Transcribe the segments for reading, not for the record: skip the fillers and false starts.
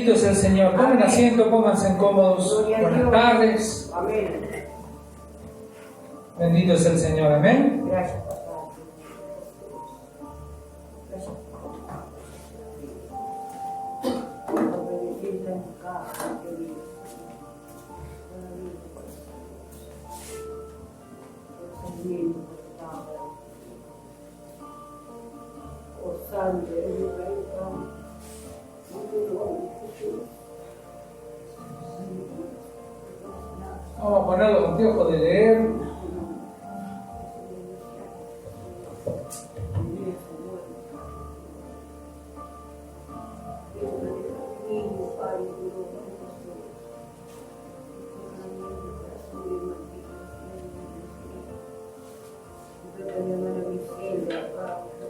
Bendito es el Señor. Tomen asiento, pónganse cómodos. Buenas tardes. Amén. Bendito es el Señor. Amén. Gracias, papá. Gracias. Bendita en tu casa, querido. Oh, Santo, Vamos a poner los anteojos de leer.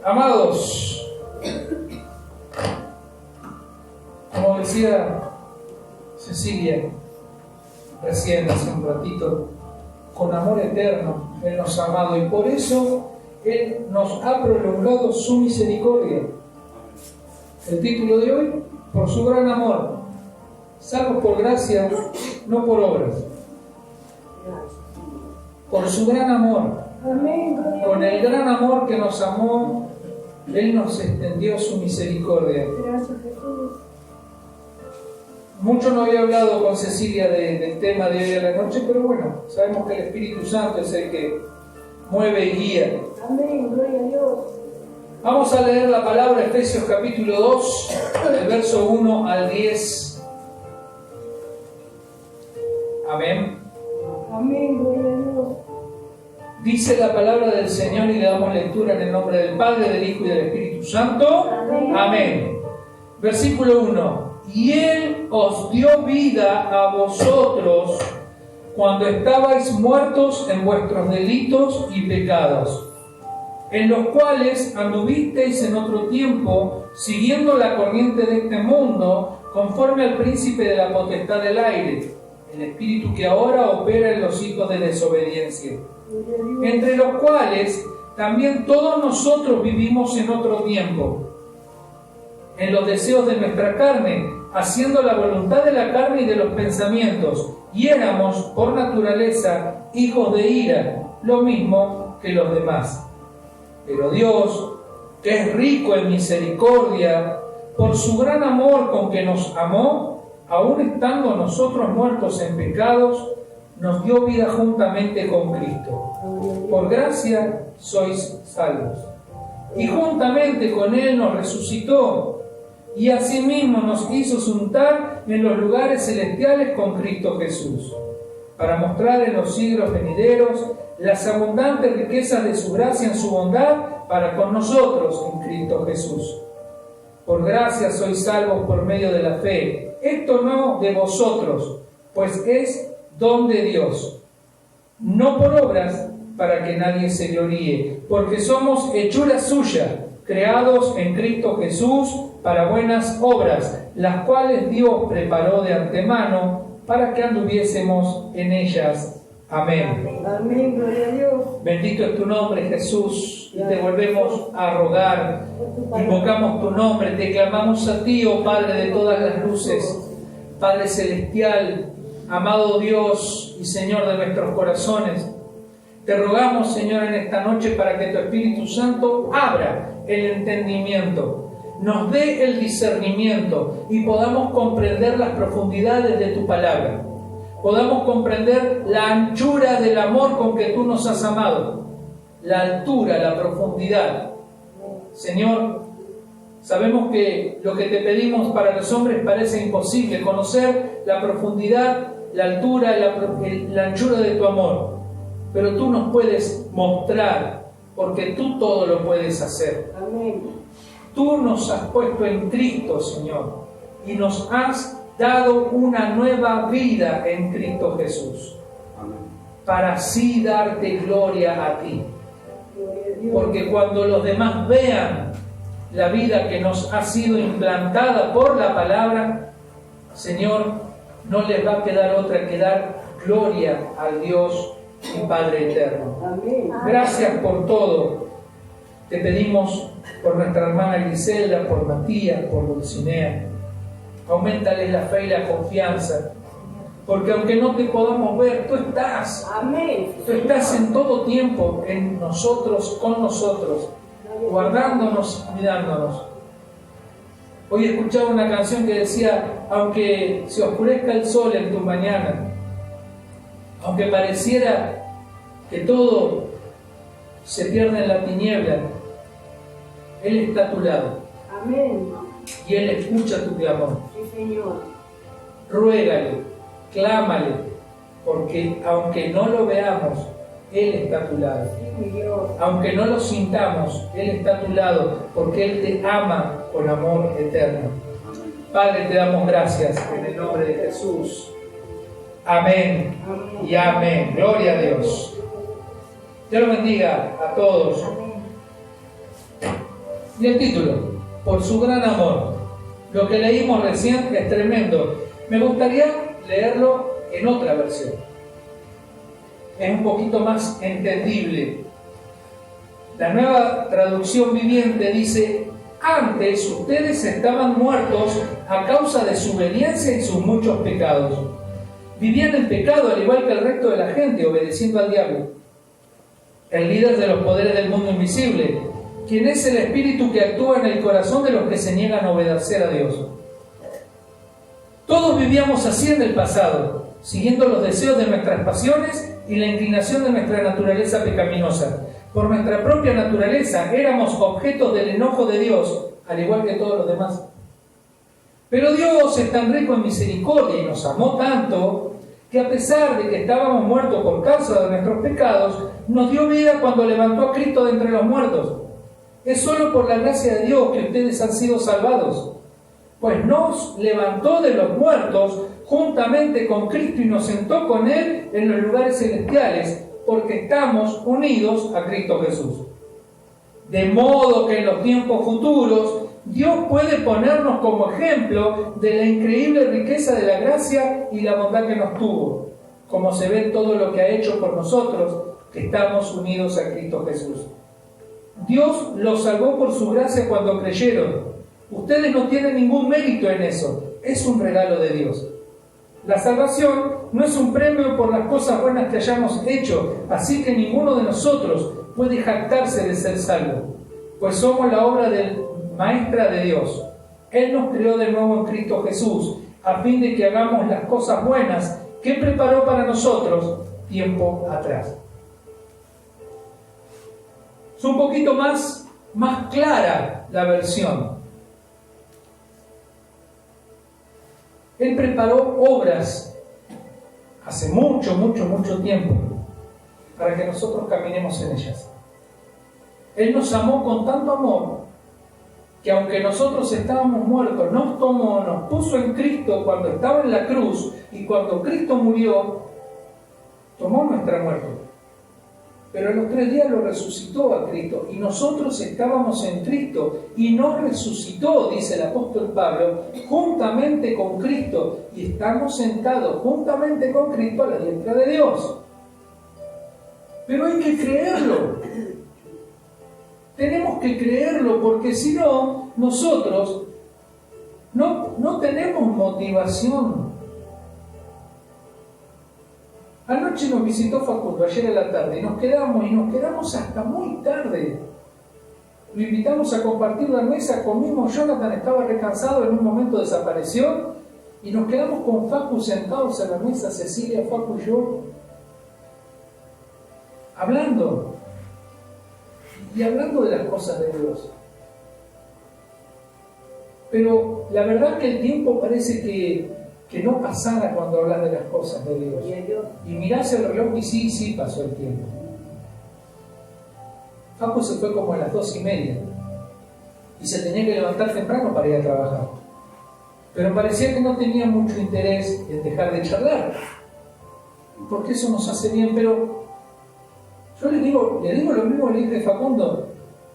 Amados, como decía Cecilia recién hace un ratito, con amor eterno Él nos ha amado y por eso Él nos ha prolongado su misericordia. El título de hoy, por su gran amor, salvos por gracia, no por obras. Por su gran amor, con el gran amor que nos amó, Él nos extendió su misericordia. Mucho no había hablado con Cecilia del tema de hoy a la noche, pero bueno, sabemos que el Espíritu Santo es el que mueve y guía. Amén, gloria a Dios. Vamos a leer la palabra Efesios capítulo 2, del verso 1 al 10. Amén. Amén, gloria a Dios. Dice la palabra del Señor y le damos lectura en el nombre del Padre, del Hijo y del Espíritu Santo. Amén. Amén. Versículo 1. Y Él os dio vida a vosotros cuando estabais muertos en vuestros delitos y pecados, en los cuales anduvisteis en otro tiempo, siguiendo la corriente de este mundo, conforme al príncipe de la potestad del aire, el espíritu que ahora opera en los hijos de desobediencia, entre los cuales también todos nosotros vivimos en otro tiempo, en los deseos de nuestra carne, haciendo la voluntad de la carne y de los pensamientos, y éramos, por naturaleza, hijos de ira, lo mismo que los demás. Pero Dios, que es rico en misericordia, por su gran amor con que nos amó, aun estando nosotros muertos en pecados, nos dio vida juntamente con Cristo. Por gracia sois salvos. Y juntamente con Él nos resucitó, y asimismo nos hizo sentar en los lugares celestiales con Cristo Jesús, para mostrar en los siglos venideros las abundantes riquezas de su gracia en su bondad para con nosotros en Cristo Jesús. Por gracia sois salvos por medio de la fe. Esto no de vosotros, pues es don de Dios, no por obras, para que nadie se gloríe, porque somos hechura suya, creados en Cristo Jesús para buenas obras, las cuales Dios preparó de antemano para que anduviésemos en ellas. Amén. Amén, gloria a Dios. Bendito es tu nombre, Jesús, y te volvemos a rogar, invocamos tu nombre, te clamamos a ti, oh Padre de todas las luces, Padre celestial, amado Dios y Señor de nuestros corazones. Te rogamos, Señor, en esta noche para que tu Espíritu Santo abra el entendimiento, nos dé el discernimiento y podamos comprender las profundidades de tu palabra, podamos comprender la anchura del amor con que tú nos has amado, la altura, la profundidad. Señor, sabemos que lo que te pedimos para los hombres parece imposible, conocer la profundidad, la altura, la anchura de tu amor. Pero tú nos puedes mostrar, porque tú todo lo puedes hacer. Amén. Tú nos has puesto en Cristo, Señor, y nos has dado una nueva vida en Cristo Jesús. Amén. Para así darte gloria a ti. Porque cuando los demás vean la vida que nos ha sido implantada por la palabra, Señor, no les va a quedar otra que dar gloria al Dios y Padre eterno. Amén. Gracias por todo. Te pedimos por nuestra hermana Griselda, por Matías, por Dulcinea, Auméntales la fe y la confianza. Porque aunque no te podamos ver, tú estás. Amén. Tú estás en todo tiempo, en nosotros, con nosotros, guardándonos, cuidándonos. Hoy escuchaba una canción que decía, aunque se oscurezca el sol en tu mañana, aunque pareciera que todo se pierde en la tiniebla, Él está a tu lado. Amén. Y Él escucha tu clamor. Sí, Señor. Ruégale, clámale, porque aunque no lo veamos, Él está a tu lado. Sí, mi Dios. Aunque no lo sintamos, Él está a tu lado, porque Él te ama con amor eterno. Padre, te damos gracias en el nombre de Jesús. Amén y amén. Gloria a Dios. Dios los bendiga a todos. Y el título, por su gran amor. Lo que leímos recién es tremendo. Me gustaría leerlo en otra versión. Es un poquito más entendible. La Nueva Traducción Viviente dice: antes ustedes estaban muertos a causa de su obediencia y sus muchos pecados. Vivían en pecado al igual que el resto de la gente, obedeciendo al diablo, el líder de los poderes del mundo invisible, quien es el espíritu que actúa en el corazón de los que se niegan a obedecer a Dios. Todos vivíamos así en el pasado, siguiendo los deseos de nuestras pasiones y la inclinación de nuestra naturaleza pecaminosa. Por nuestra propia naturaleza éramos objetos del enojo de Dios, al igual que todos los demás. Pero Dios es tan rico en misericordia y nos amó tanto que a pesar de que estábamos muertos por causa de nuestros pecados, nos dio vida cuando levantó a Cristo de entre los muertos. Es solo por la gracia de Dios que ustedes han sido salvados, pues nos levantó de los muertos juntamente con Cristo y nos sentó con Él en los lugares celestiales, porque estamos unidos a Cristo Jesús. De modo que en los tiempos futuros Dios puede ponernos como ejemplo de la increíble riqueza de la gracia y la bondad que nos tuvo, como se ve en todo lo que ha hecho por nosotros, que estamos unidos a Cristo Jesús. Dios los salvó por su gracia cuando creyeron. Ustedes no tienen ningún mérito en eso, es un regalo de Dios. La salvación no es un premio por las cosas buenas que hayamos hecho, así que ninguno de nosotros puede jactarse de ser salvo, pues somos la obra maestra de Dios. Él nos creó de nuevo en Cristo Jesús, a fin de que hagamos las cosas buenas que preparó para nosotros tiempo atrás. Es un poquito más clara la versión. Él preparó obras hace mucho tiempo para que nosotros caminemos en ellas. Él nos amó con tanto amor que aunque nosotros estábamos muertos, nos tomó, nos puso en Cristo cuando estaba en la cruz, y cuando Cristo murió, tomó nuestra muerte. Pero en los 3 días lo resucitó a Cristo, y nosotros estábamos en Cristo, y nos resucitó, dice el apóstol Pablo, juntamente con Cristo, y estamos sentados juntamente con Cristo a la diestra de Dios. Pero hay que creerlo. Tenemos que creerlo, porque si no, nosotros no tenemos motivación. Anoche nos visitó Facundo, ayer en la tarde, y nos quedamos hasta muy tarde. Lo invitamos a compartir la mesa, comimos. Jonathan estaba recansado, en un momento desapareció, y nos quedamos con Facu sentados en la mesa, Cecilia, Facu y yo, hablando de las cosas de Dios. Pero la verdad que el tiempo parece que no pasara cuando hablas de las cosas de Dios. Y mirás el reloj y sí pasó el tiempo. Facu se fue como a las 2:30 y se tenía que levantar temprano para ir a trabajar. Pero parecía que no tenía mucho interés en dejar de charlar, porque eso nos hace bien. Pero yo le digo lo mismo que le dije a Facundo: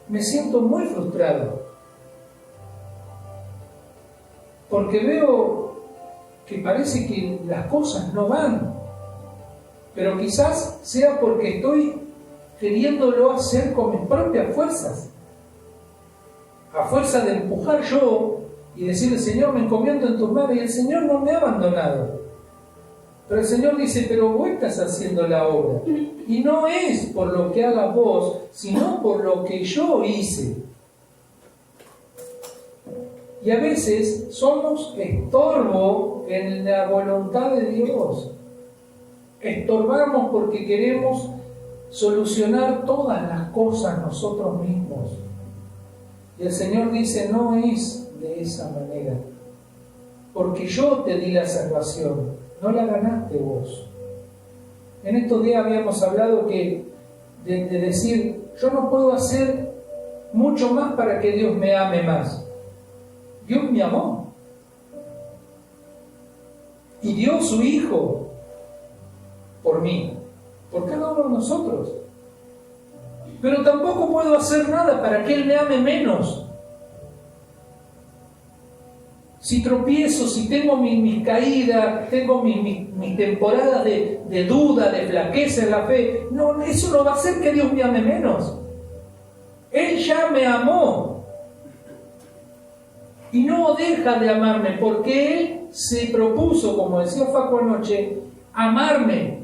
me siento muy frustrado, porque veo que parece que las cosas no van, pero quizás sea porque estoy queriéndolo hacer con mis propias fuerzas, a fuerza de empujar yo y decirle, Señor, me encomiendo en tus manos, y el Señor no me ha abandonado. Pero el Señor dice, pero vos estás haciendo la obra. Y no es por lo que hagas vos, sino por lo que yo hice. Y a veces somos estorbo en la voluntad de Dios. Estorbamos porque queremos solucionar todas las cosas nosotros mismos. Y el Señor dice, no es de esa manera. Porque yo te di la salvación, no la ganaste vos. En estos días habíamos hablado de decir, yo no puedo hacer mucho más para que Dios me ame más. Dios me amó. Y dio su Hijo por mí, por cada uno de nosotros. Pero tampoco puedo hacer nada para que Él me ame menos. Si tropiezo, si tengo mis caídas, tengo mis temporadas de duda, de flaqueza en la fe, no, eso no va a hacer que Dios me ame menos. Él ya me amó. Y no deja de amarme, porque Él se propuso, como decía Facu anoche, amarme.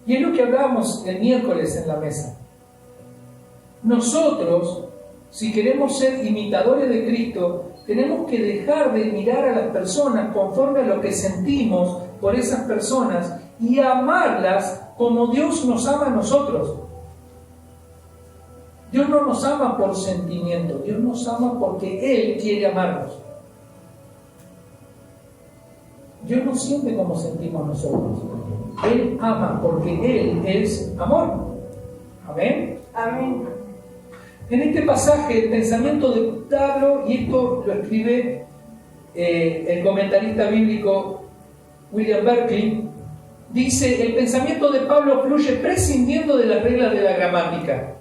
Y es lo que hablábamos el miércoles en la mesa. Nosotros, si queremos ser imitadores de Cristo, tenemos que dejar de mirar a las personas conforme a lo que sentimos por esas personas y amarlas como Dios nos ama a nosotros. Dios no nos ama por sentimiento, Dios nos ama porque Él quiere amarnos. Dios no siente como sentimos nosotros. Él ama porque Él es amor. Amén. Amén. En este pasaje, el pensamiento de Pablo, y esto lo escribe el comentarista bíblico William Berkeley, dice, el pensamiento de Pablo fluye prescindiendo de las reglas de la gramática.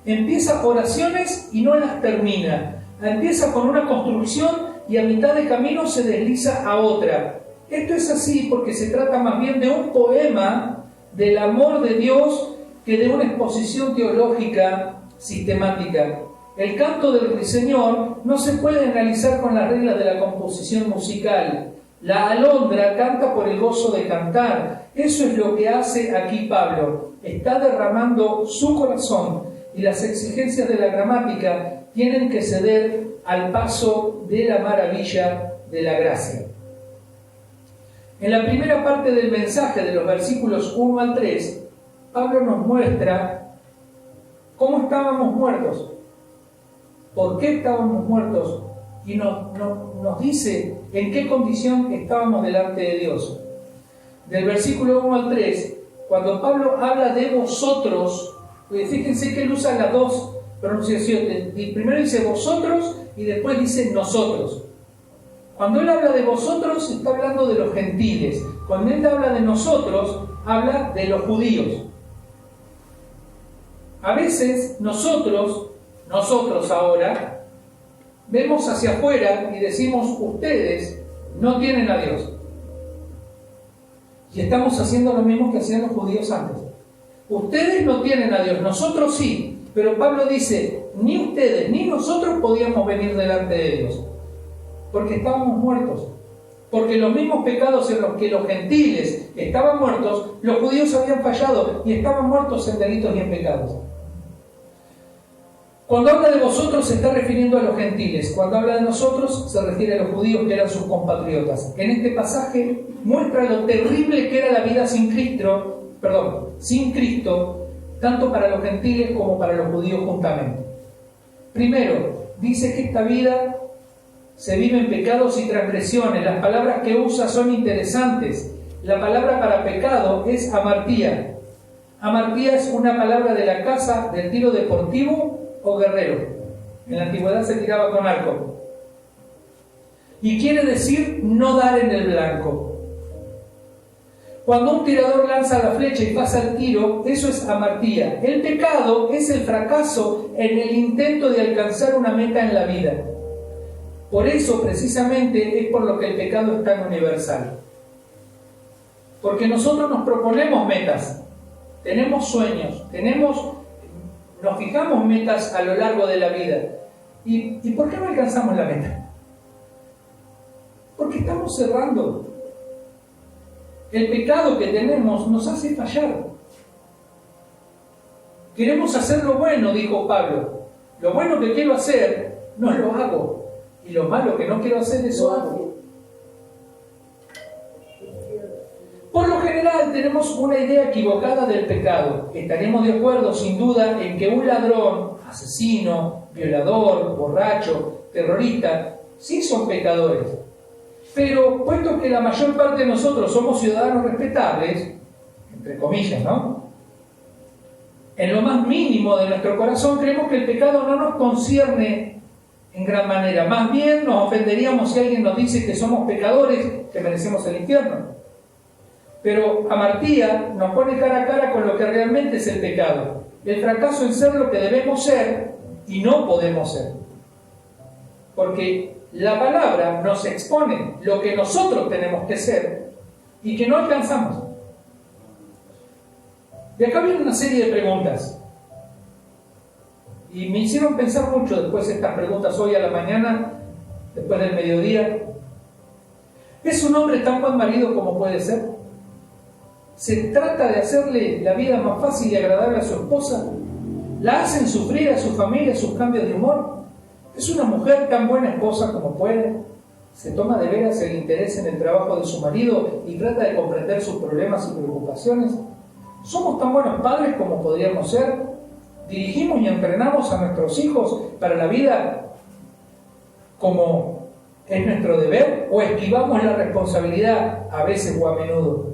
Empieza oraciones y no las termina. Empieza con una construcción y a mitad de camino se desliza a otra. Esto es así porque se trata más bien de un poema del amor de Dios que de una exposición teológica sistemática. El canto del ruiseñor no se puede analizar con las reglas de la composición musical. La alondra canta por el gozo de cantar. Eso es lo que hace aquí Pablo. Está derramando su corazón y las exigencias de la gramática tienen que ceder al paso de la maravilla de la gracia. En la primera parte del mensaje, de los versículos 1 al 3, Pablo nos muestra cómo estábamos muertos, por qué estábamos muertos, y nos dice en qué condición estábamos delante de Dios. Del versículo 1 al 3, cuando Pablo habla de vosotros, fíjense que él usa las dos pronunciaciones. Primero dice vosotros y después dice nosotros. Cuando él habla de vosotros, está hablando de los gentiles. Cuando él habla de nosotros, habla de los judíos. A veces nosotros ahora, vemos hacia afuera y decimos, ustedes no tienen a Dios. Y estamos haciendo lo mismo que hacían los judíos antes. Ustedes no tienen a Dios, nosotros sí. Pero Pablo dice, ni ustedes ni nosotros podíamos venir delante de Dios. Porque estábamos muertos. Porque los mismos pecados en los que los gentiles estaban muertos, los judíos habían fallado y estaban muertos en delitos y en pecados. Cuando habla de vosotros se está refiriendo a los gentiles. Cuando habla de nosotros se refiere a los judíos que eran sus compatriotas. En este pasaje muestra lo terrible que era la vida sin Cristo, tanto para los gentiles como para los judíos juntamente. Primero, dice que esta vida se vive en pecados y transgresiones. Las palabras que usa son interesantes. La palabra para pecado es amartía. Amartía es una palabra de la caza, del tiro deportivo o guerrero. En la antigüedad se tiraba con arco. Y quiere decir no dar en el blanco. Cuando un tirador lanza la flecha y pasa el tiro, eso es amartía. El pecado es el fracaso en el intento de alcanzar una meta en la vida. Por eso, precisamente, es por lo que el pecado es tan universal. Porque nosotros nos proponemos metas, tenemos sueños, nos fijamos metas a lo largo de la vida. ¿Y por qué no alcanzamos la meta? Porque estamos cerrando. El pecado que tenemos nos hace fallar. Queremos hacer lo bueno, dijo Pablo. Lo bueno que quiero hacer, no lo hago. Y lo malo que no quiero hacer, eso hago. Por lo general tenemos una idea equivocada del pecado. Estaremos de acuerdo, sin duda, en que un ladrón, asesino, violador, borracho, terrorista, sí son pecadores. Pero puesto que la mayor parte de nosotros somos ciudadanos respetables, entre comillas, ¿no? En lo más mínimo de nuestro corazón creemos que el pecado no nos concierne en gran manera. Más bien nos ofenderíamos si alguien nos dice que somos pecadores, que merecemos el infierno. Pero amartía nos pone cara a cara con lo que realmente es el pecado. El fracaso en ser lo que debemos ser y no podemos ser. Porque la palabra nos expone lo que nosotros tenemos que ser y que no alcanzamos. De acá viene una serie de preguntas. Y me hicieron pensar mucho después estas preguntas hoy a la mañana, después del mediodía. ¿Es un hombre tan buen marido como puede ser? ¿Se trata de hacerle la vida más fácil y agradable a su esposa? ¿La hacen sufrir a su familia sus cambios de humor? ¿Es una mujer tan buena esposa como puede? ¿Se toma de veras el interés en el trabajo de su marido y trata de comprender sus problemas y preocupaciones? ¿Somos tan buenos padres como podríamos ser? ¿Dirigimos y entrenamos a nuestros hijos para la vida como es nuestro deber? ¿O esquivamos la responsabilidad a veces o a menudo?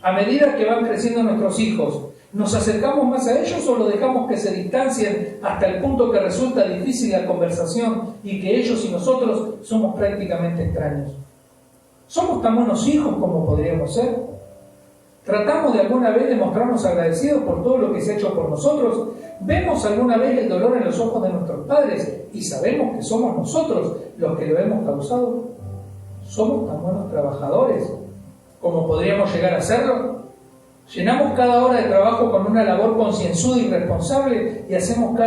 A medida que van creciendo nuestros hijos, ¿nos acercamos más a ellos o lo dejamos que se distancien hasta el punto que resulta difícil la conversación y que ellos y nosotros somos prácticamente extraños? ¿Somos tan buenos hijos como podríamos ser? ¿Tratamos de alguna vez de mostrarnos agradecidos por todo lo que se ha hecho por nosotros? ¿Vemos alguna vez el dolor en los ojos de nuestros padres y sabemos que somos nosotros los que lo hemos causado? ¿Somos tan buenos trabajadores como podríamos llegar a serlo? ¿Llenamos cada hora de trabajo con una labor concienzuda y responsable y hacemos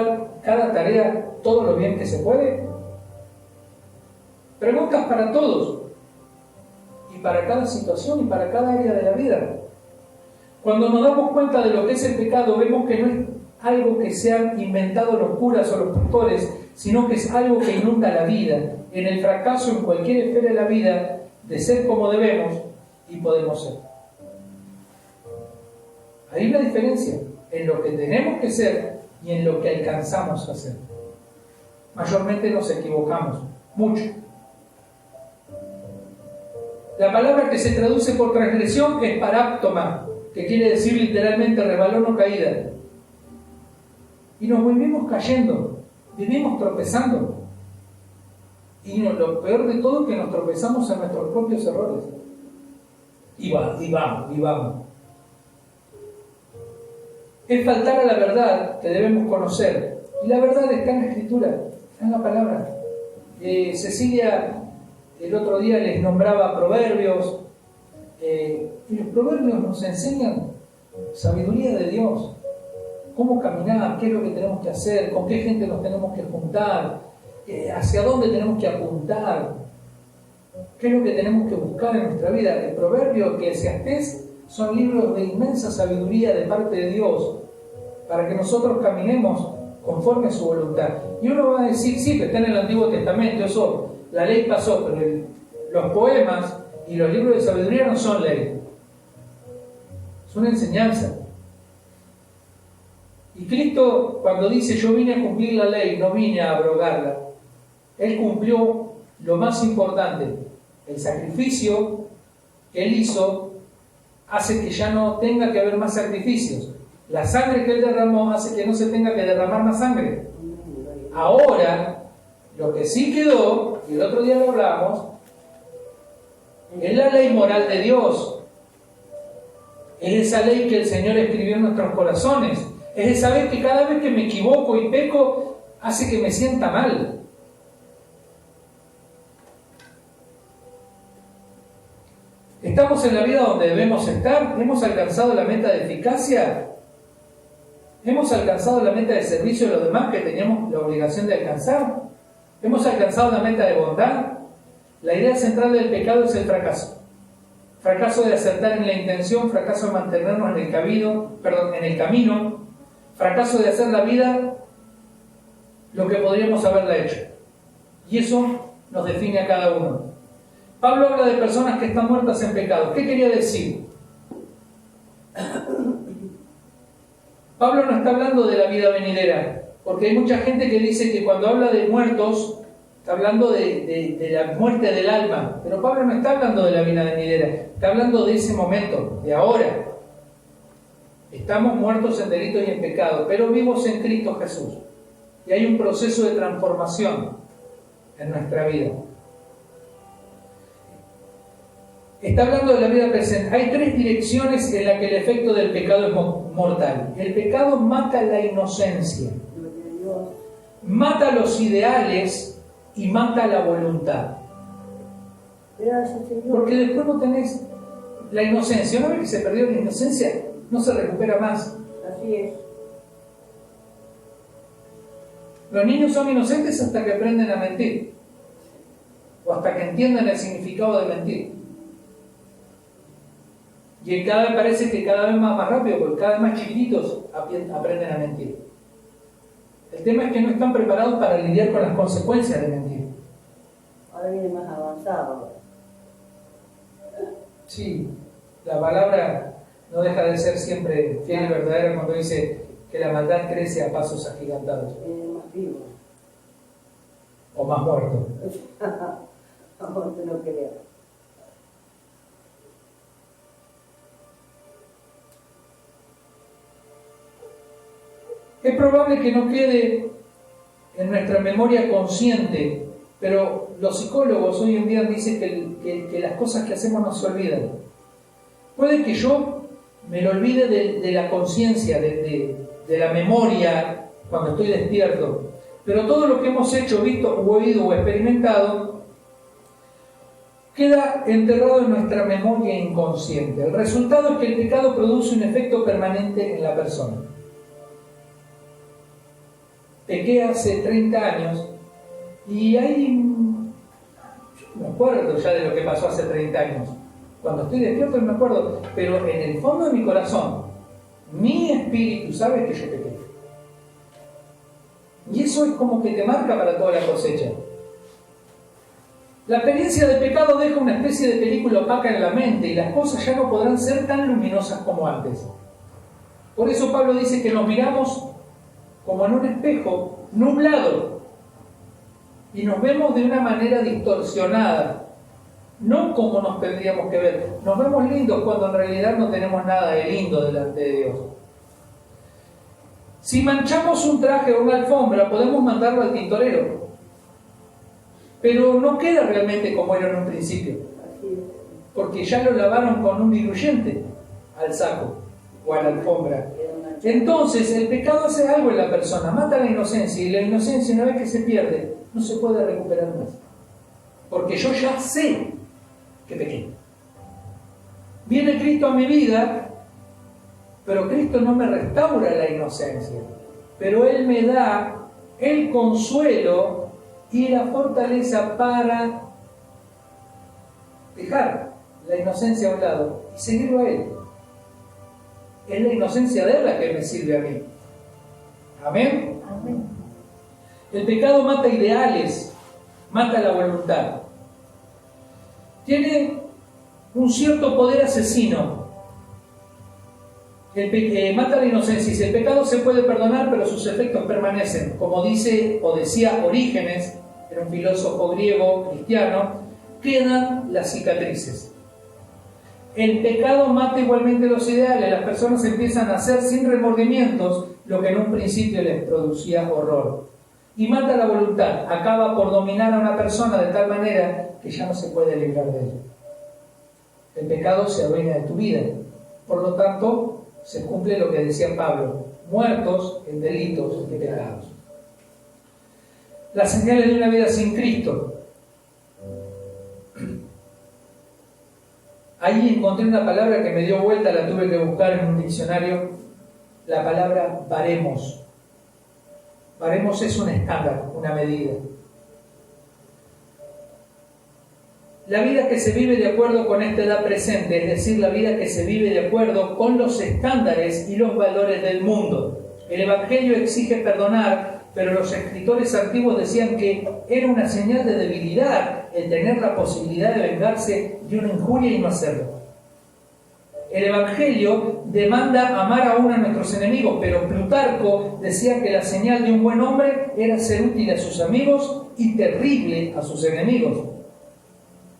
cada tarea todo lo bien que se puede? Preguntas para todos y para cada situación y para cada área de la vida. Cuando nos damos cuenta de lo que es el pecado, vemos que no es algo que se han inventado los curas o los pastores, sino que es algo que inunda la vida, en el fracaso en cualquier esfera de la vida, de ser como debemos y podemos ser. Hay una diferencia en lo que tenemos que ser y en lo que alcanzamos a ser. Mayormente nos equivocamos, mucho. La palabra que se traduce por transgresión es paráptoma, que quiere decir literalmente resbalón o caída. Y nos vivimos cayendo, vivimos tropezando. Y lo peor de todo es que nos tropezamos en nuestros propios errores. Y vamos. Es faltar a la verdad que debemos conocer. Y la verdad está en la Escritura, está en la palabra. Cecilia el otro día les nombraba proverbios. Y los proverbios nos enseñan sabiduría de Dios. Cómo caminar, qué es lo que tenemos que hacer, con qué gente nos tenemos que juntar, hacia dónde tenemos que apuntar, qué es lo que tenemos que buscar en nuestra vida. El proverbio, Eclesiastés, son libros de inmensa sabiduría de parte de Dios para que nosotros caminemos conforme a su voluntad. Y uno va a decir, sí, que está en el Antiguo Testamento, eso, la ley pasó, pero los poemas y los libros de sabiduría no son ley, es una enseñanza. Y Cristo, cuando dice yo vine a cumplir la ley, no vine a abrogarla, Él cumplió lo más importante. El sacrificio que Él hizo hace que ya no tenga que haber más sacrificios. La sangre que Él derramó hace que no se tenga que derramar más sangre. Ahora, lo que sí quedó, y el otro día lo hablamos, es la ley moral de Dios. Es esa ley que el Señor escribió en nuestros corazones. Es de saber que cada vez que me equivoco y peco, hace que me sienta mal. ¿Estamos en la vida donde debemos estar? ¿Hemos alcanzado la meta de eficacia? ¿Hemos alcanzado la meta de servicio de los demás que teníamos la obligación de alcanzar? ¿Hemos alcanzado la meta de bondad? La idea central del pecado es el fracaso. Fracaso de acertar en la intención, fracaso de mantenernos en el camino, fracaso de hacer la vida lo que podríamos haberla hecho. Y eso nos define a cada uno. Pablo habla de personas que están muertas en pecado. ¿Qué quería decir? Pablo no está hablando de la vida venidera, porque hay mucha gente que dice que cuando habla de muertos, está hablando de la muerte del alma. Pero Pablo no está hablando de la vida venidera, está hablando de ese momento, de ahora. Estamos muertos en delitos y en pecado, pero vivos en Cristo Jesús. Y hay un proceso de transformación en nuestra vida. Está hablando de la vida presente. Hay 3 direcciones en las que el efecto del pecado es mortal. El pecado mata la inocencia, mata los ideales y mata la voluntad. Porque después no tenés la inocencia. Una vez que se perdió la inocencia, no se recupera más. Así es. Los niños son inocentes hasta que aprenden a mentir, o hasta que entiendan el significado de mentir. Y cada vez parece que cada vez más rápido, porque cada vez más chiquititos aprenden a mentir. El tema es que no están preparados para lidiar con las consecuencias de mentir. Ahora viene más avanzado. Sí, la palabra no deja de ser siempre fiel y verdadera cuando dice que la maldad crece a pasos agigantados. Más vivo. O más muerto. Vamos, no creo. Es probable que no quede en nuestra memoria consciente, pero los psicólogos hoy en día dicen que las cosas que hacemos no se olvidan. Puede que yo me lo olvide de la conciencia, de la memoria cuando estoy despierto, pero todo lo que hemos hecho, visto, o oído o experimentado queda enterrado en nuestra memoria inconsciente. El resultado es que el pecado produce un efecto permanente en la persona. Pequé hace 30 años y ahí yo me acuerdo ya de lo que pasó hace 30 años. Cuando estoy despierto me acuerdo, pero en el fondo de mi corazón, mi espíritu sabe que yo pequé. Y eso es como que te marca para toda la cosecha. La experiencia de pecado deja una especie de película opaca en la mente y las cosas ya no podrán ser tan luminosas como antes. Por eso Pablo dice que nos miramos como en un espejo nublado y nos vemos de una manera distorsionada, no como nos tendríamos que ver. Nos vemos lindos cuando en realidad no tenemos nada de lindo delante de Dios. Si manchamos un traje o una alfombra, podemos mandarlo al tintorero, pero no queda realmente como era en un principio, porque ya lo lavaron con un diluyente al saco o a la alfombra. Entonces el pecado hace algo en la persona, mata la inocencia, y la inocencia, una vez que se pierde, no se puede recuperar más, porque yo ya sé que pequé. Viene Cristo a mi vida, pero Cristo no me restaura la inocencia, pero Él me da el consuelo y la fortaleza para dejar la inocencia a un lado y seguirlo a Él. Es la inocencia de Él la que me sirve a mí. ¿Amén? Amén. El pecado mata ideales, mata la voluntad. Tiene un cierto poder asesino. Mata la inocencia. Y el pecado se puede perdonar, pero sus efectos permanecen. Como dice o decía Orígenes, era un filósofo griego cristiano, quedan las cicatrices. El pecado mata igualmente los ideales. Las personas empiezan a hacer sin remordimientos lo que en un principio les producía horror. Y mata la voluntad. Acaba por dominar a una persona de tal manera que ya no se puede librar de ella. El pecado se adueña de tu vida. Por lo tanto, se cumple lo que decía Pablo: muertos en delitos y pecados. Las señales de una vida sin Cristo. Ahí encontré una palabra que me dio vuelta, la tuve que buscar en un diccionario, la palabra baremos. Baremos es un estándar, una medida. La vida que se vive de acuerdo con esta edad presente, es decir, la vida que se vive de acuerdo con los estándares y los valores del mundo. El Evangelio exige perdonar, pero los escritores antiguos decían que era una señal de debilidad el tener la posibilidad de vengarse de una injuria y no hacerlo. El Evangelio demanda amar aún a nuestros enemigos, pero Plutarco decía que la señal de un buen hombre era ser útil a sus amigos y terrible a sus enemigos.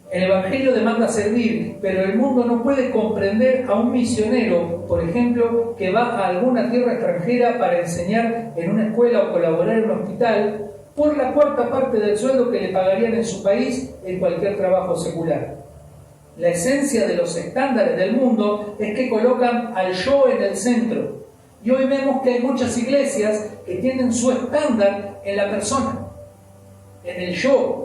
El Evangelio demanda servir, pero el mundo no puede comprender a un misionero, por ejemplo, que va a alguna tierra extranjera para enseñar en una escuela o colaborar en un hospital, por la cuarta parte del sueldo que le pagarían en su país en cualquier trabajo secular. La esencia de los estándares del mundo es que colocan al yo en el centro. Y hoy vemos que hay muchas iglesias que tienen su estándar en la persona, en el yo,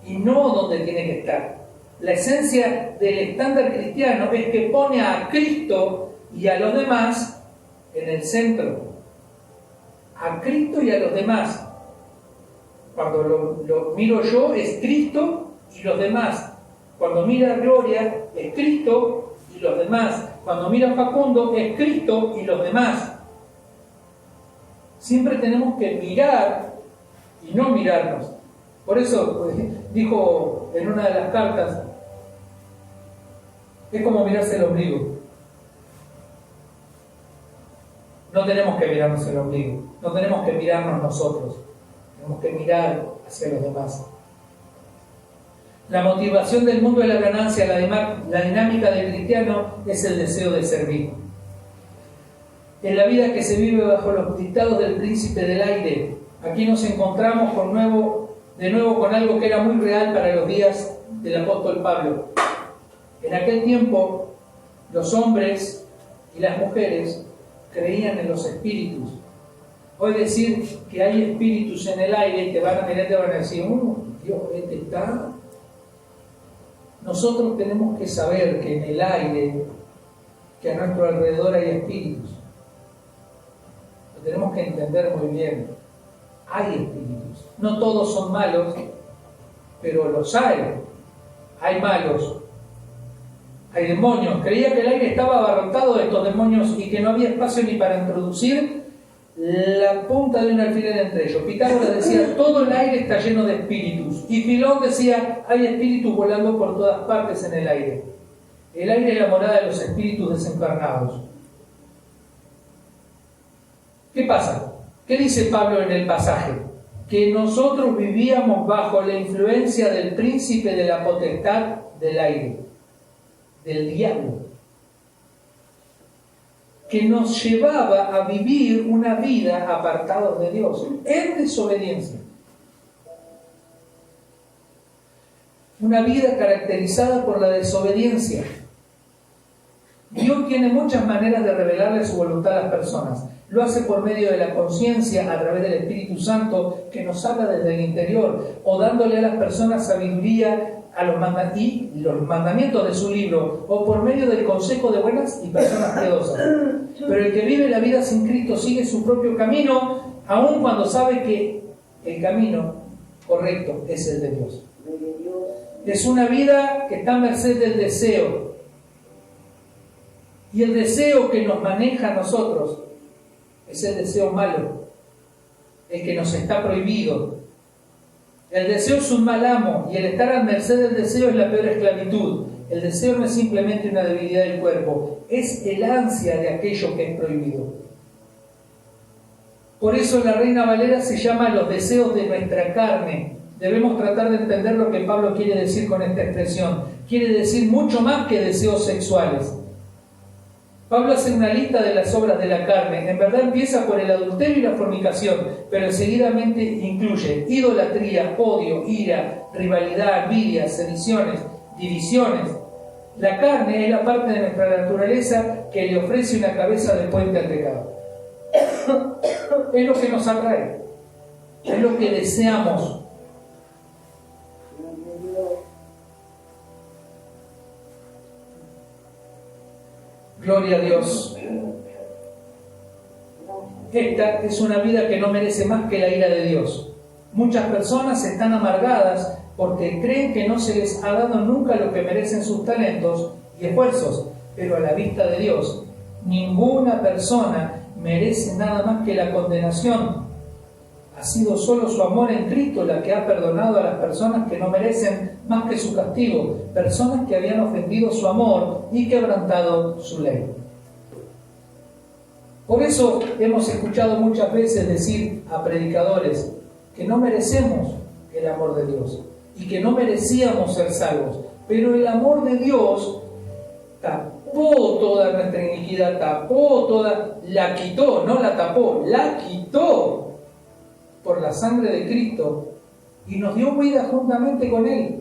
y no donde tiene que estar. La esencia del estándar cristiano es que pone a Cristo y a los demás en el centro. A Cristo y a los demás. Cuando lo miro yo es Cristo y los demás. Cuando mira a Gloria es Cristo y los demás. Cuando mira a Facundo es Cristo y los demás. Siempre tenemos que mirar y no mirarnos. Por eso dijo en una de las cartas, es como mirarse el ombligo. No tenemos que mirarnos el ombligo, no tenemos que mirarnos nosotros, tenemos que mirar hacia los demás. La motivación del mundo de la ganancia, la dinámica del cristiano es el deseo de servir. En la vida que se vive bajo los dictados del príncipe del aire, aquí nos encontramos de nuevo con algo que era muy real para los días del apóstol Pablo. En aquel tiempo, los hombres y las mujeres creían en los espíritus. Hoy decir que hay espíritus en el aire, te van a mirar y te van a decir, Dios, este está. Nosotros tenemos que saber que en el aire, que a nuestro alrededor hay espíritus. Lo tenemos que entender muy bien. Hay espíritus. No todos son malos, pero los hay. Hay malos. Hay demonios. Creía que el aire estaba abarrotado de estos demonios y que no había espacio ni para introducir la punta de un alfiler entre ellos. Pitágoras decía, todo el aire está lleno de espíritus. Y Filón decía, hay espíritus volando por todas partes en el aire. El aire es la morada de los espíritus desencarnados. ¿Qué pasa? ¿Qué dice Pablo en el pasaje? Que nosotros vivíamos bajo la influencia del príncipe de la potestad del aire, del diablo, que nos llevaba a vivir una vida apartados de Dios, en desobediencia. Una vida caracterizada por la desobediencia. Dios tiene muchas maneras de revelarle su voluntad a las personas. Lo hace por medio de la conciencia, a través del Espíritu Santo, que nos habla desde el interior, o dándole a las personas sabiduría a los mandamientos de su libro, o por medio del consejo de buenas y personas piadosas. Pero el que vive la vida sin Cristo sigue su propio camino, aun cuando sabe que el camino correcto es el de Dios. Es una vida que está a merced del deseo. Y el deseo que nos maneja a nosotros es el deseo malo, el que nos está prohibido. El deseo es un mal amo y el estar a merced del deseo es la peor esclavitud. El deseo no es simplemente una debilidad del cuerpo, es el ansia de aquello que es prohibido. Por eso en la Reina Valera se llama los deseos de nuestra carne. Debemos tratar de entender lo que Pablo quiere decir con esta expresión. Quiere decir mucho más que deseos sexuales. Pablo hace una lista de las obras de la carne. En verdad empieza por el adulterio y la fornicación, pero seguidamente incluye idolatría, odio, ira, rivalidad, envidia, sediciones, divisiones. La carne es la parte de nuestra naturaleza que le ofrece una cabeza de puente al pecado. Es lo que nos atrae, es lo que deseamos. Gloria a Dios. Esta es una vida que no merece más que la ira de Dios. Muchas personas están amargadas porque creen que no se les ha dado nunca lo que merecen sus talentos y esfuerzos, pero a la vista de Dios, ninguna persona merece nada más que la condenación. Ha sido solo su amor en Cristo la que ha perdonado a las personas que no merecen más que su castigo, personas que habían ofendido su amor y quebrantado su ley. Por eso hemos escuchado muchas veces decir a predicadores que no merecemos el amor de Dios y que no merecíamos ser salvos, pero el amor de Dios tapó toda nuestra iniquidad, la quitó, no la tapó, la quitó por la sangre de Cristo y nos dio vida juntamente con Él.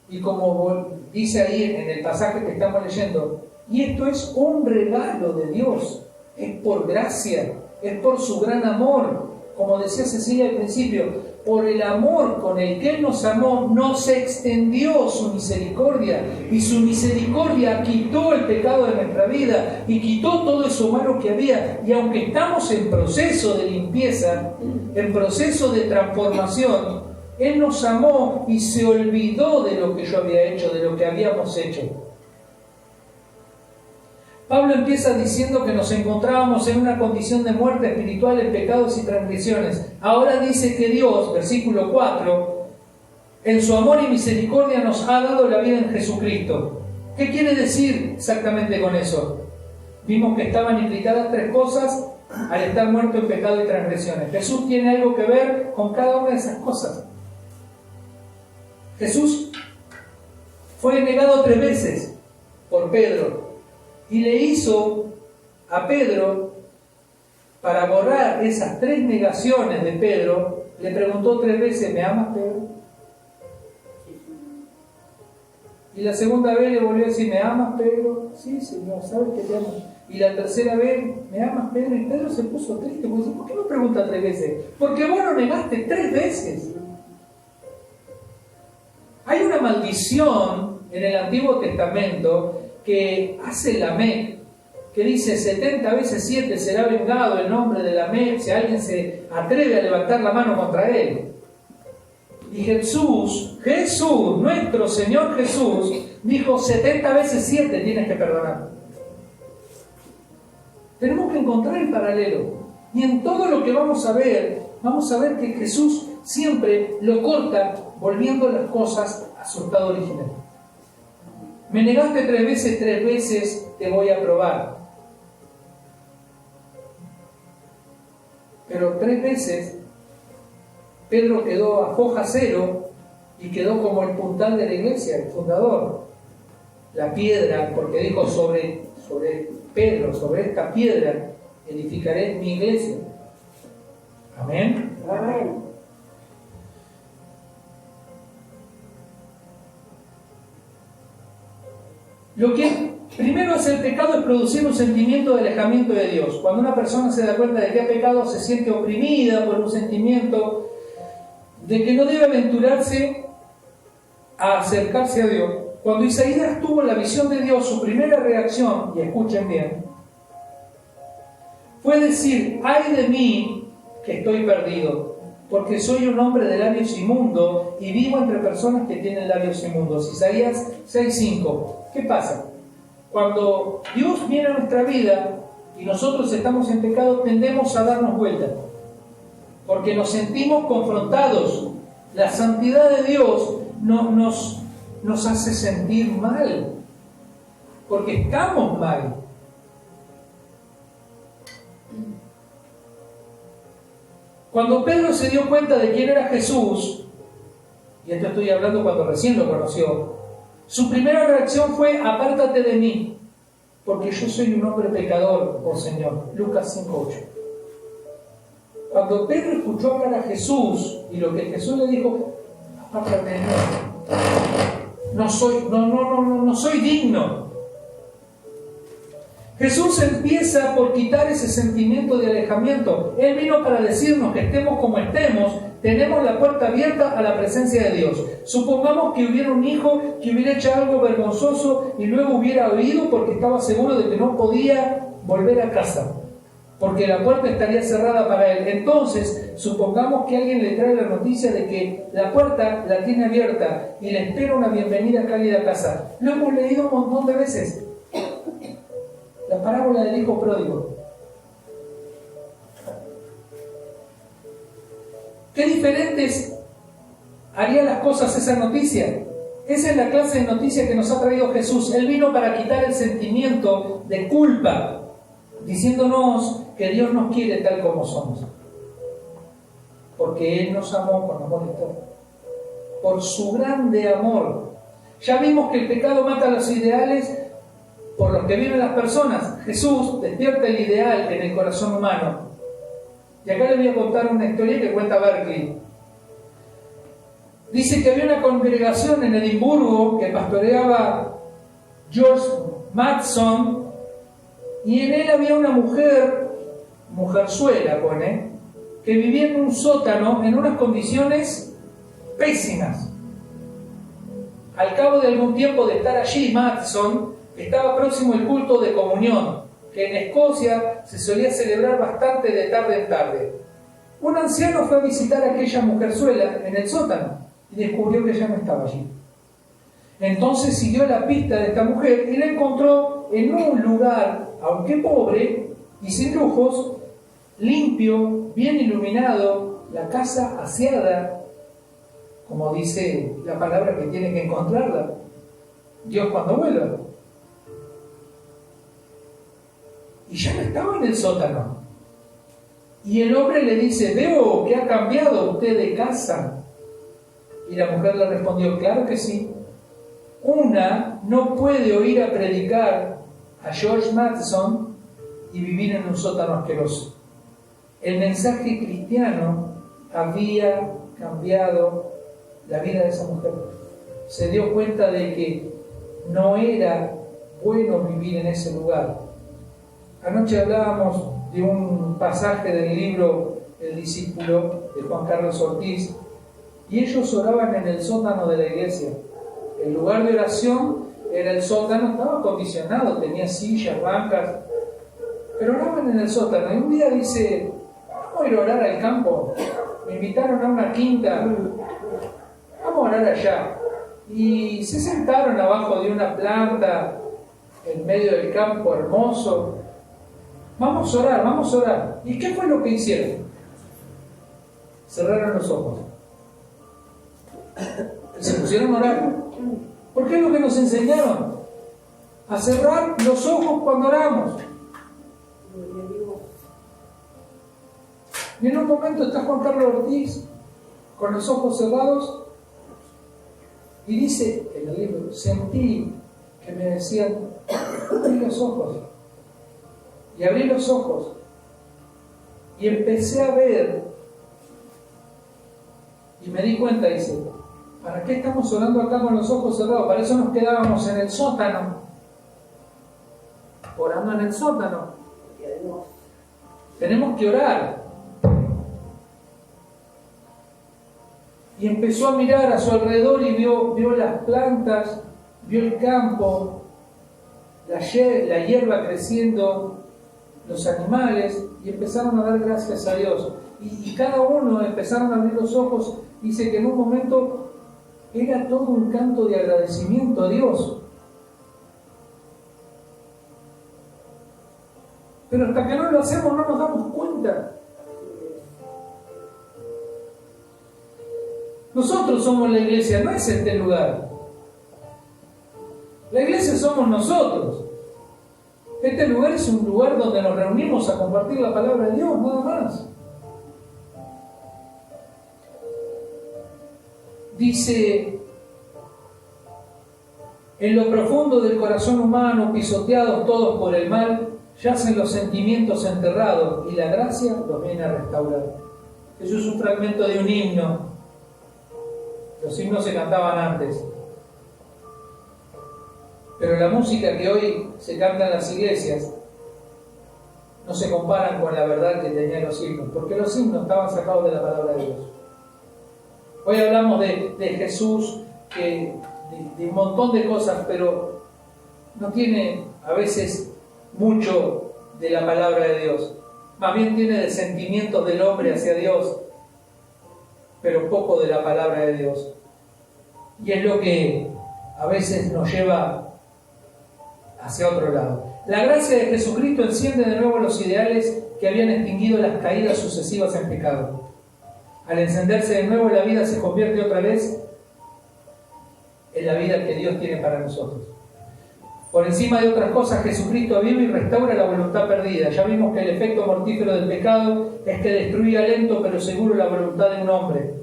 Y como dice ahí en el pasaje que estamos leyendo, y esto es un regalo de Dios, es por gracia, es por su gran amor. Como decía Cecilia al principio, por el amor con el que Él nos amó, nos extendió su misericordia, y su misericordia quitó el pecado de nuestra vida y quitó todo eso malo que había. Y aunque estamos en proceso de limpieza, en proceso de transformación, Él nos amó y se olvidó de lo que yo había hecho, de lo que habíamos hecho. Pablo empieza diciendo que nos encontrábamos en una condición de muerte espiritual en pecados y transgresiones. Ahora dice que Dios, versículo 4, en su amor y misericordia nos ha dado la vida en Jesucristo. ¿Qué quiere decir exactamente con eso? Vimos que estaban implicadas tres cosas al estar muerto en pecado y transgresiones. Jesús tiene algo que ver con cada una de esas cosas. Jesús fue negado 3 veces por Pedro. Y le hizo a Pedro, para borrar esas 3 negaciones de Pedro, le preguntó 3 veces, ¿me amas, Pedro? Y la segunda vez le volvió a decir, ¿me amas, Pedro? Sí, Señor, sabes que te amo. Y la tercera vez, ¿me amas, Pedro? Y Pedro se puso triste, porque dice, ¿por qué me pregunta 3 veces? Porque vos lo negaste 3 veces. Hay una maldición en el Antiguo Testamento que hace Lamec, que dice 70 veces 7 será vengado el nombre de Lamec si alguien se atreve a levantar la mano contra él. Y Jesús, nuestro Señor Jesús, dijo 70 veces 7 tienes que perdonar. Tenemos que encontrar el paralelo. Y en todo lo que vamos a ver que Jesús siempre lo corta volviendo las cosas a su estado original. Me negaste 3 veces te voy a probar. Pero 3 veces Pedro quedó a foja cero y quedó como el puntal de la iglesia, el fundador. La piedra, porque dijo sobre Pedro, sobre esta piedra edificaré mi iglesia. Amén. Amén. Lo que primero hace el pecado es producir un sentimiento de alejamiento de Dios. Cuando una persona se da cuenta de que ha pecado, se siente oprimida por un sentimiento de que no debe aventurarse a acercarse a Dios. Cuando Isaías tuvo la visión de Dios, su primera reacción, y escuchen bien, fue decir, ¡ay de mí que estoy perdido! Porque soy un hombre de labios inmundos y vivo entre personas que tienen labios inmundos. Isaías 6:5. ¿Qué pasa? Cuando Dios viene a nuestra vida y nosotros estamos en pecado, tendemos a darnos vuelta. Porque nos sentimos confrontados. La santidad de Dios nos hace sentir mal. Porque estamos mal. Cuando Pedro se dio cuenta de quién era Jesús, y esto estoy hablando cuando recién lo conoció, su primera reacción fue, apártate de mí, porque yo soy un hombre pecador, oh Señor. Lucas 5:8. Cuando Pedro escuchó hablar a Jesús, y lo que Jesús le dijo, apártate de mí, no soy digno. Jesús empieza por quitar ese sentimiento de alejamiento. Él vino para decirnos que estemos como estemos, tenemos la puerta abierta a la presencia de Dios. Supongamos que hubiera un hijo que hubiera hecho algo vergonzoso y luego hubiera huido porque estaba seguro de que no podía volver a casa. porque la puerta estaría cerrada para él. Entonces, supongamos que alguien le trae la noticia de que la puerta la tiene abierta y le espera una bienvenida cálida a casa. Lo hemos leído un montón de veces. La parábola del hijo pródigo. ¿Qué diferentes haría las cosas esa noticia? Esa es la clase de noticia que nos ha traído Jesús. Él vino para quitar el sentimiento de culpa, diciéndonos que Dios nos quiere tal como somos. Porque Él nos amó con amor eterno. Por su grande amor. Ya vimos que el pecado mata los ideales por los que viven las personas. Jesús despierta el ideal en el corazón humano. Y acá les voy a contar una historia que cuenta Berkeley. Dice que había una congregación en Edimburgo que pastoreaba George Matheson, y en él había una mujerzuela, que vivía en un sótano en unas condiciones pésimas. Al cabo de algún tiempo de estar allí, Matheson, estaba próximo el culto de comunión, que en Escocia se solía celebrar bastante de tarde en tarde. Un anciano fue a visitar a aquella mujerzuela en el sótano y descubrió que ella no estaba allí. Entonces siguió la pista de esta mujer y la encontró en un lugar, aunque pobre y sin lujos, limpio, bien iluminado, la casa aseada, como dice la palabra que tiene que encontrarla Dios cuando vuelva. Y ya no estaba en el sótano. Y el hombre le dice: veo que ha cambiado usted de casa. Y la mujer le respondió: claro que sí. Una no puede oír a predicar a George Matheson y vivir en un sótano asqueroso. El mensaje cristiano había cambiado la vida de esa mujer. Se dio cuenta de que no era bueno vivir en ese lugar. Anoche hablábamos de un pasaje del libro El discípulo de Juan Carlos Ortiz, y ellos oraban en el sótano de la iglesia. El lugar de oración era el sótano, estaba acondicionado, tenía sillas, bancas, pero oraban en el sótano. Y un día dice: vamos a ir a orar al campo. Me invitaron a una quinta, vamos a orar allá. Y se sentaron abajo de una planta en medio del campo hermoso. Vamos a orar, vamos a orar. ¿Y qué fue lo que hicieron? Cerraron los ojos. Se pusieron a orar. Porque es lo que nos enseñaron: a cerrar los ojos cuando oramos. Y en un momento está Juan Carlos Ortiz con los ojos cerrados y dice en el libro: sentí que me decían: abrí los ojos. Y abrí los ojos y empecé a ver, y me di cuenta, dice: ¿para qué estamos orando acá con los ojos cerrados? Para eso nos quedábamos en el sótano, orando en el sótano. Tenemos que orar. Y empezó a mirar a su alrededor y vio las plantas, vio el campo, la hierba creciendo, los animales, y empezaron a dar gracias a Dios. Y cada uno empezaron a abrir los ojos. Dice que en un momento era todo un canto de agradecimiento a Dios. Pero hasta que no lo hacemos no nos damos cuenta. Nosotros somos la iglesia, no es este lugar. La iglesia somos nosotros. Este lugar es un lugar donde nos reunimos a compartir la palabra de Dios, nada más. Dice: en lo profundo del corazón humano, pisoteados todos por el mal, yacen los sentimientos enterrados y la gracia los viene a restaurar. Eso es un fragmento de un himno. Los himnos se cantaban antes. Pero la música que hoy se canta en las iglesias no se comparan con la verdad que tenían los himnos, porque los himnos estaban sacados de la palabra de Dios. Hoy hablamos de Jesús, de un montón de cosas, pero no tiene a veces mucho de la palabra de Dios. Más bien tiene de sentimientos del hombre hacia Dios, pero poco de la palabra de Dios. Y es lo que a veces nos lleva hacia otro lado. La gracia de Jesucristo enciende de nuevo los ideales que habían extinguido las caídas sucesivas en pecado. Al encenderse de nuevo, la vida se convierte otra vez en la vida que Dios tiene para nosotros. Por encima de otras cosas, Jesucristo vive y restaura la voluntad perdida. Ya vimos que el efecto mortífero del pecado es que destruía lento pero seguro la voluntad de un hombre.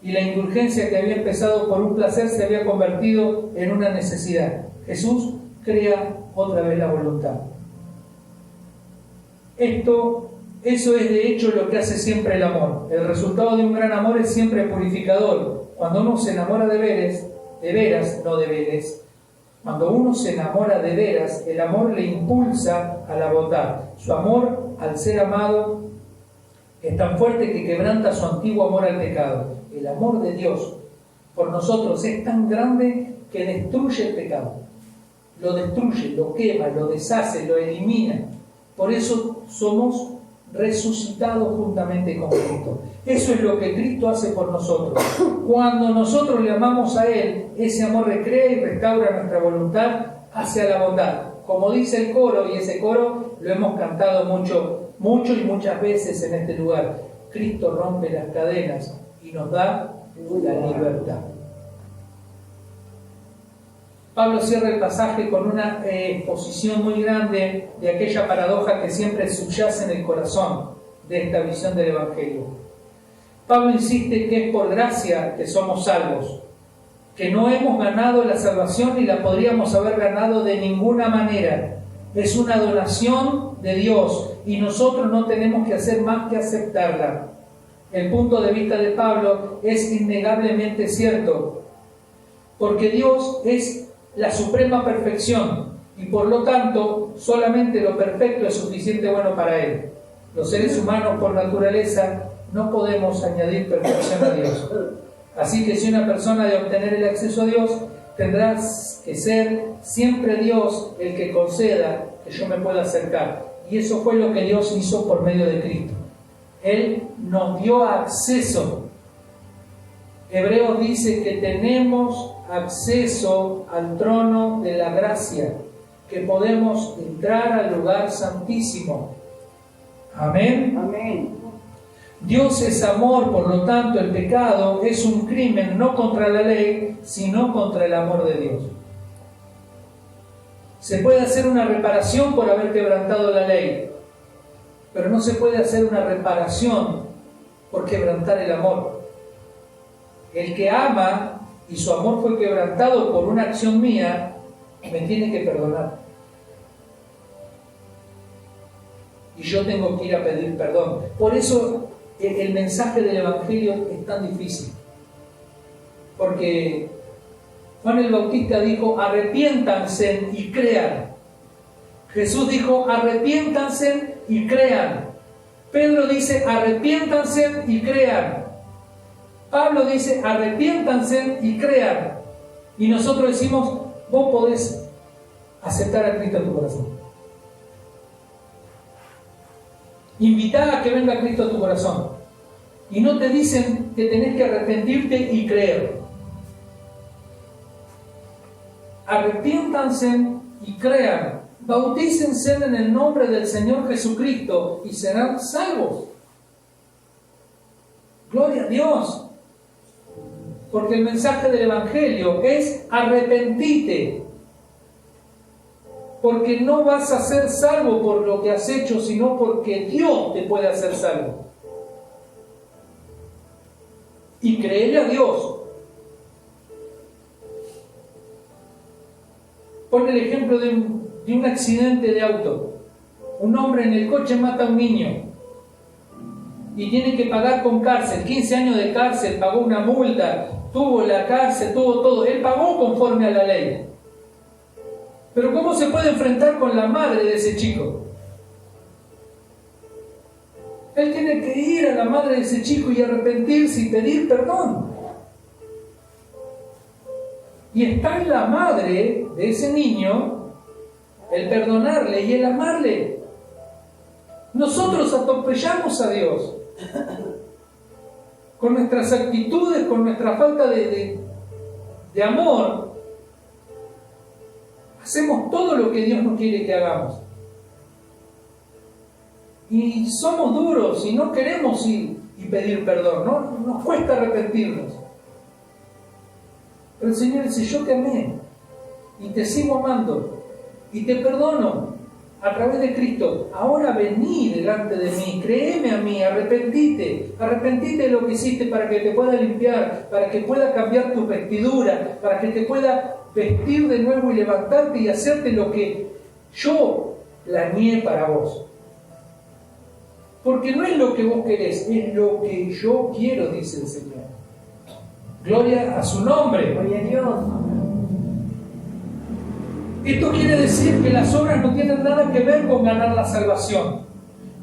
Y la indulgencia que había empezado por un placer se había convertido en una necesidad. Jesús crea otra vez la voluntad. Eso es de hecho lo que hace siempre el amor. El resultado de un gran amor es siempre purificador. Cuando uno se enamora de veras, no de veres, cuando uno se enamora de veras, el amor le impulsa a la bondad. Su amor al ser amado es tan fuerte que quebranta su antiguo amor al pecado. El amor de Dios por nosotros es tan grande que destruye el pecado. Lo destruye, lo quema, lo deshace, lo elimina. Por eso somos resucitados juntamente con Cristo. Eso es lo que Cristo hace por nosotros. Cuando nosotros le amamos a Él, ese amor recrea y restaura nuestra voluntad hacia la bondad. Como dice el coro, y ese coro lo hemos cantado mucho y muchas veces en este lugar. Cristo rompe las cadenas y nos da la libertad. Pablo cierra el pasaje con una exposición muy grande de aquella paradoja que siempre subyace en el corazón de esta visión del Evangelio. Pablo insiste que es por gracia que somos salvos, que no hemos ganado la salvación ni la podríamos haber ganado de ninguna manera. Es una donación de Dios y nosotros no tenemos que hacer más que aceptarla. El punto de vista de Pablo es innegablemente cierto, porque Dios es la suprema perfección y por lo tanto solamente lo perfecto es suficiente bueno para Él. Los seres humanos por naturaleza no podemos añadir perfección a Dios. Así que si una persona ha de obtener el acceso a Dios, tendrá que ser siempre Dios el que conceda que yo me pueda acercar. Y eso fue lo que Dios hizo por medio de Cristo. Él nos dio acceso. Hebreos dice que tenemos acceso al trono de la gracia, que podemos entrar al lugar santísimo. Amén. Amén. Dios es amor, por lo tanto el pecado es un crimen no contra la ley, sino contra el amor de Dios. Se puede hacer una reparación por haber quebrantado la ley, pero no se puede hacer una reparación por quebrantar el amor. El que ama y su amor fue quebrantado por una acción mía, me tiene que perdonar. Y yo tengo que ir a pedir perdón. Por eso el mensaje del Evangelio es tan difícil. Porque Juan el Bautista dijo, arrepiéntanse y crean. Jesús dijo, arrepiéntanse y crean. Pedro dice, arrepiéntanse y crean. Pablo dice, arrepiéntanse y crean. Y nosotros decimos, vos podés aceptar a Cristo en tu corazón. Invitá a que venga Cristo a tu corazón. Y no te dicen que tenés que arrepentirte y creer. Arrepiéntanse y crean. Bautícense en el nombre del Señor Jesucristo y serán salvos. Gloria a Dios. Porque el mensaje del Evangelio es arrepentite. Porque no vas a ser salvo por lo que has hecho, sino porque Dios te puede hacer salvo. Y créele a Dios. Pon el ejemplo de un accidente de auto. Un hombre en el coche mata a un niño y tiene que pagar con cárcel, 15 años de cárcel, pagó una multa, tuvo la cárcel, tuvo todo. Él pagó conforme a la ley. Pero ¿cómo se puede enfrentar con la madre de ese chico? Él tiene que ir a la madre de ese chico y arrepentirse y pedir perdón. Y está en la madre de ese niño el perdonarle y el amarle. Nosotros atropellamos a Dios con nuestras actitudes, con nuestra falta de amor. Hacemos todo lo que Dios no quiere que hagamos. Y somos duros y no queremos ir y pedir perdón, ¿no? Nos cuesta arrepentirnos. Pero el Señor dice, yo te amé y te sigo amando y te perdono a través de Cristo. Ahora vení delante de mí, créeme a mí, arrepentite de lo que hiciste para que te pueda limpiar, para que pueda cambiar tu vestidura, para que te pueda vestir de nuevo y levantarte y hacerte lo que yo planeé para vos. Porque no es lo que vos querés, es lo que yo quiero, dice el Señor. Gloria a su nombre. Gloria a Dios. Esto quiere decir que las obras no tienen nada que ver con ganar la salvación.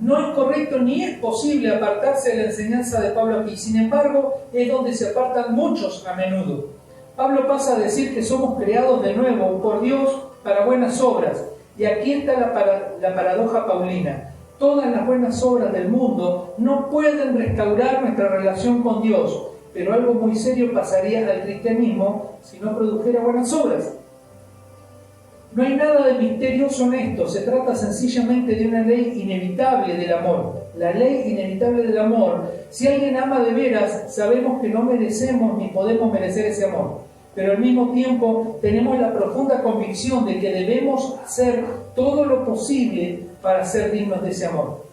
No es correcto ni es posible apartarse de la enseñanza de Pablo aquí. Sin embargo, es donde se apartan muchos a menudo. Pablo pasa a decir que somos creados de nuevo por Dios para buenas obras. Y aquí está la paradoja paulina. Todas las buenas obras del mundo no pueden restaurar nuestra relación con Dios, pero algo muy serio pasaría al cristianismo si no produjera buenas obras. No hay nada de misterioso en esto, se trata sencillamente de una ley inevitable del amor. La ley inevitable del amor. Si alguien ama de veras, sabemos que no merecemos ni podemos merecer ese amor. Pero al mismo tiempo tenemos la profunda convicción de que debemos hacer todo lo posible para ser dignos de ese amor.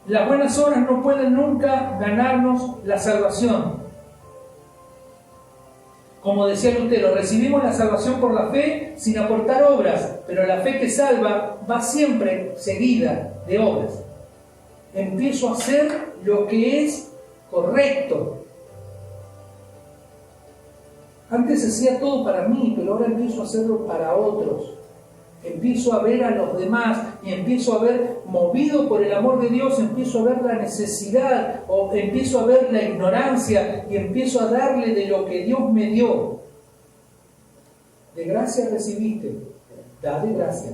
Las buenas obras no pueden nunca ganarnos la salvación. Como decía Lutero, recibimos la salvación por la fe sin aportar obras, pero la fe que salva va siempre seguida de obras. Empiezo a hacer lo que es correcto. Antes hacía todo para mí, pero ahora empiezo a hacerlo para otros. Empiezo a ver a los demás y empiezo a ver, movido por el amor de Dios, empiezo a ver la necesidad o empiezo a ver la ignorancia y empiezo a darle de lo que Dios me dio. De gracia recibiste, da de gracia.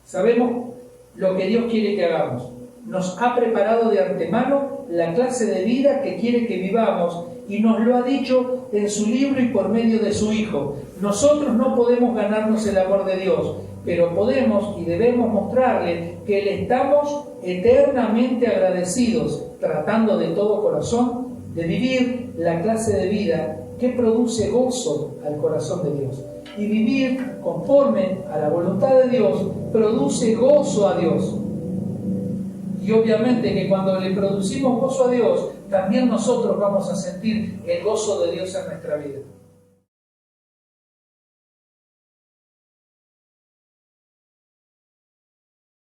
Sabemos lo que Dios quiere que hagamos. Nos ha preparado de antemano la clase de vida que quiere que vivamos y nos lo ha dicho en su libro y por medio de su Hijo. Nosotros no podemos ganarnos el amor de Dios, pero podemos y debemos mostrarle que le estamos eternamente agradecidos, tratando de todo corazón de vivir la clase de vida que produce gozo al corazón de Dios. Y vivir conforme a la voluntad de Dios produce gozo a Dios. Y obviamente que cuando le producimos gozo a Dios, también nosotros vamos a sentir el gozo de Dios en nuestra vida.